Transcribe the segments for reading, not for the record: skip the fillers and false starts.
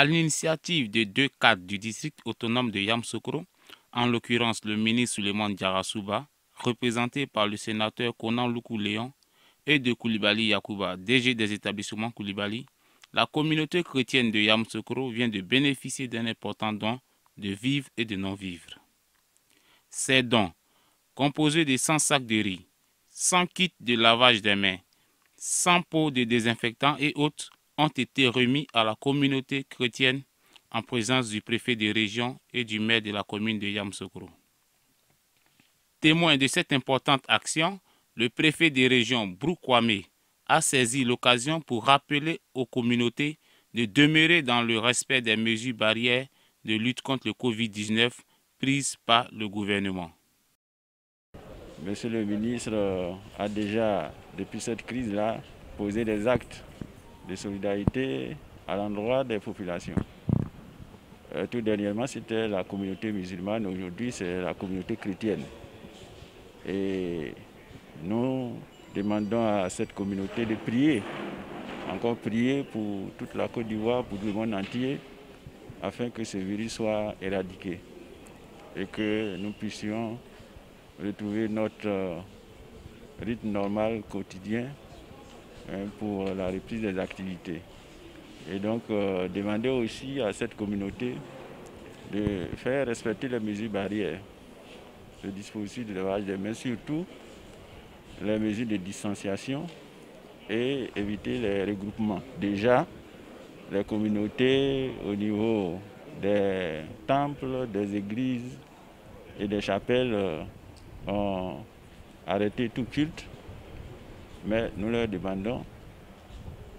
À l'initiative des deux cadres du district autonome de Yamoussoukro, en l'occurrence le ministre Souleymane Diarra-Souba, représenté par le sénateur Konan Loukou Léon, et de Koulibaly Yakouba, DG des établissements Koulibaly, la communauté chrétienne de Yamoussoukro vient de bénéficier d'un important don de vivres et de non-vivres. Ces dons, composés de 100 sacs de riz, 100 kits de lavage des mains, 100 pots de désinfectants et autres, ont été remis à la communauté chrétienne en présence du préfet de région et du maire de la commune de Yamoussoukro. Témoin de cette importante action, le préfet de région Brou Kwame a saisi l'occasion pour rappeler aux communautés de demeurer dans le respect des mesures barrières de lutte contre le Covid-19 prises par le gouvernement. Monsieur le ministre a déjà, depuis cette crise-là, posé des actes de solidarité à l'endroit des populations. Tout dernièrement, c'était la communauté musulmane, aujourd'hui c'est la communauté chrétienne. Et nous demandons à cette communauté de prier, encore prier pour toute la Côte d'Ivoire, pour le monde entier, afin que ce virus soit éradiqué et que nous puissions retrouver notre rythme normal quotidien pour la reprise des activités. Et donc demander aussi à cette communauté de faire respecter les mesures barrières, le dispositif de lavage des mains, surtout les mesures de distanciation et éviter les regroupements. Déjà, les communautés au niveau des temples, des églises et des chapelles ont arrêté tout culte, mais nous leur demandons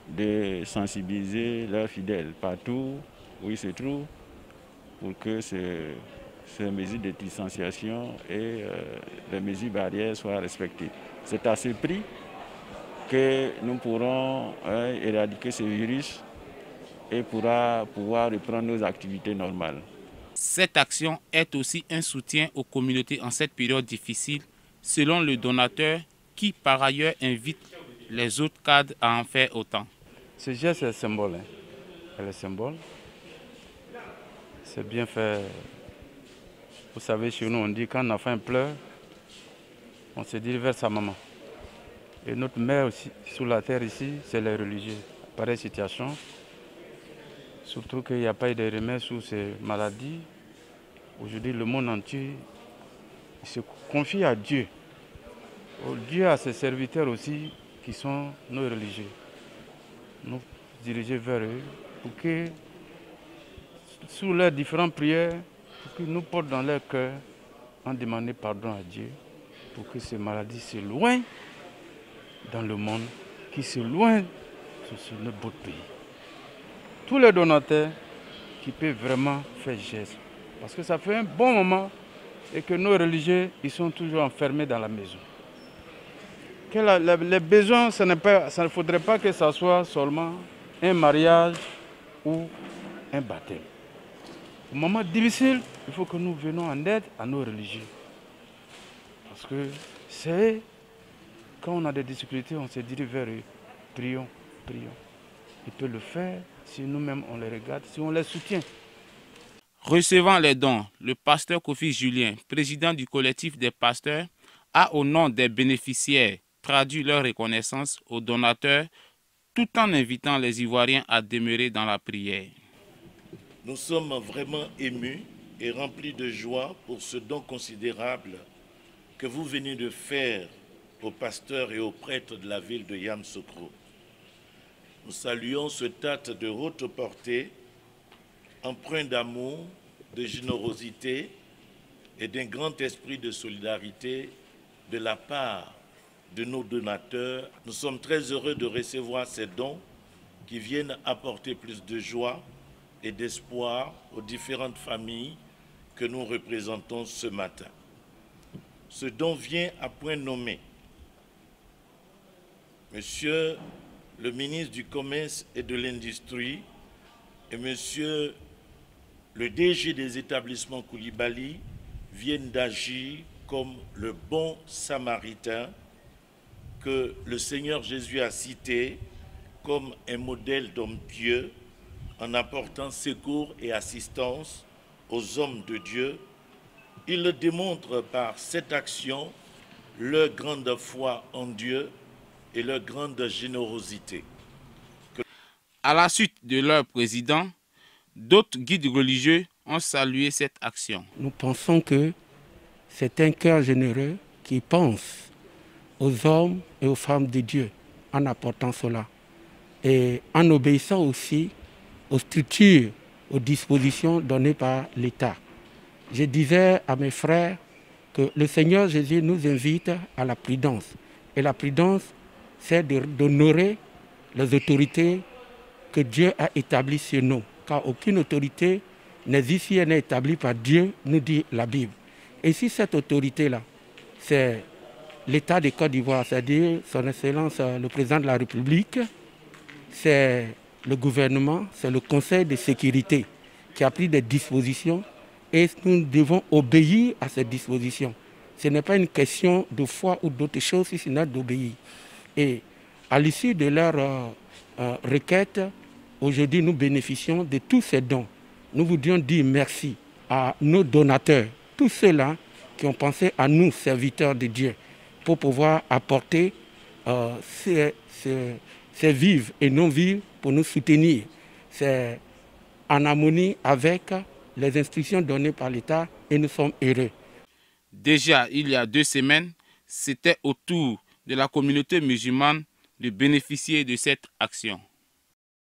de sensibiliser leurs fidèles partout où ils se trouvent pour que ces mesures de distanciation et les mesures barrières soient respectées. C'est à ce prix que nous pourrons éradiquer ce virus et pouvoir reprendre nos activités normales. Cette action est aussi un soutien aux communautés en cette période difficile, selon le donateur qui par ailleurs invite les autres cadres à en faire autant. Ce geste est symbole. Elle est symbole. C'est bien fait. Vous savez, chez nous, on dit quand un enfant pleure, on se dirige vers sa maman. Et notre mère aussi, sur la terre ici, c'est les religieux. Pareille situation, surtout qu'il n'y a pas eu de remède sur ces maladies. Aujourd'hui, le monde entier se confie à Dieu. Dieu a ses serviteurs aussi qui sont nos religieux. Nous diriger vers eux pour que, sous leurs différentes prières, pour qu'ils nous portent dans leur cœur en demandant pardon à Dieu pour que ces maladies s'éloignent dans le monde, qui s'éloignent sur notre beau pays. Tous les donateurs qui peuvent vraiment faire geste, parce que ça fait un bon moment et que nos religieux ils sont toujours enfermés dans la maison. Les besoins, ça ne faudrait pas que ça soit seulement un mariage ou un baptême. Au moment difficile, il faut que nous venions en aide à nos religieux. Parce que c'est quand on a des difficultés, on se dirige vers eux. Prions, prions. Ils peuvent le faire si nous-mêmes on les regarde, si on les soutient. Recevant les dons, le pasteur Kofi Julien, président du collectif des pasteurs, a au nom des bénéficiaires traduit leur reconnaissance aux donateurs tout en invitant les Ivoiriens à demeurer dans la prière. Nous sommes vraiment émus et remplis de joie pour ce don considérable que vous venez de faire aux pasteurs et aux prêtres de la ville de Yamoussoukro. Nous saluons cet acte de haute portée, empreint d'amour, de générosité et d'un grand esprit de solidarité de la part de nos donateurs. Nous sommes très heureux de recevoir ces dons qui viennent apporter plus de joie et d'espoir aux différentes familles que nous représentons ce matin. Ce don vient à point nommé. Monsieur le ministre du Commerce et de l'Industrie et monsieur le DG des établissements Koulibaly viennent d'agir comme le bon samaritain que le Seigneur Jésus a cité comme un modèle d'homme pieux en apportant secours et assistance aux hommes de Dieu. Ils le démontrent par cette action leur grande foi en Dieu et leur grande générosité. À la suite de leur président, d'autres guides religieux ont salué cette action. Nous pensons que c'est un cœur généreux qui pense aux hommes et aux femmes de Dieu en apportant cela et en obéissant aussi aux structures, aux dispositions données par l'État. Je disais à mes frères que le Seigneur Jésus nous invite à la prudence. Et la prudence, c'est d'honorer les autorités que Dieu a établies sur nous. Car aucune autorité n'existe si elle n'est établie par Dieu, nous dit la Bible. Et si cette autorité-là, c'est l'État de Côte d'Ivoire, c'est-à-dire son Excellence le Président de la République, c'est le gouvernement, c'est le Conseil de sécurité qui a pris des dispositions et nous devons obéir à ces dispositions. Ce n'est pas une question de foi ou d'autres choses, si ce n'est d'obéir. Et à l'issue de leur requête, aujourd'hui nous bénéficions de tous ces dons. Nous voudrions dire merci à nos donateurs, tous ceux-là qui ont pensé à nous, serviteurs de Dieu, pour pouvoir apporter ces vives et non-vives pour nous soutenir. C'est en harmonie avec les instructions données par l'État et nous sommes heureux. Déjà, il y a 2 semaines, c'était au tour de la communauté musulmane de bénéficier de cette action.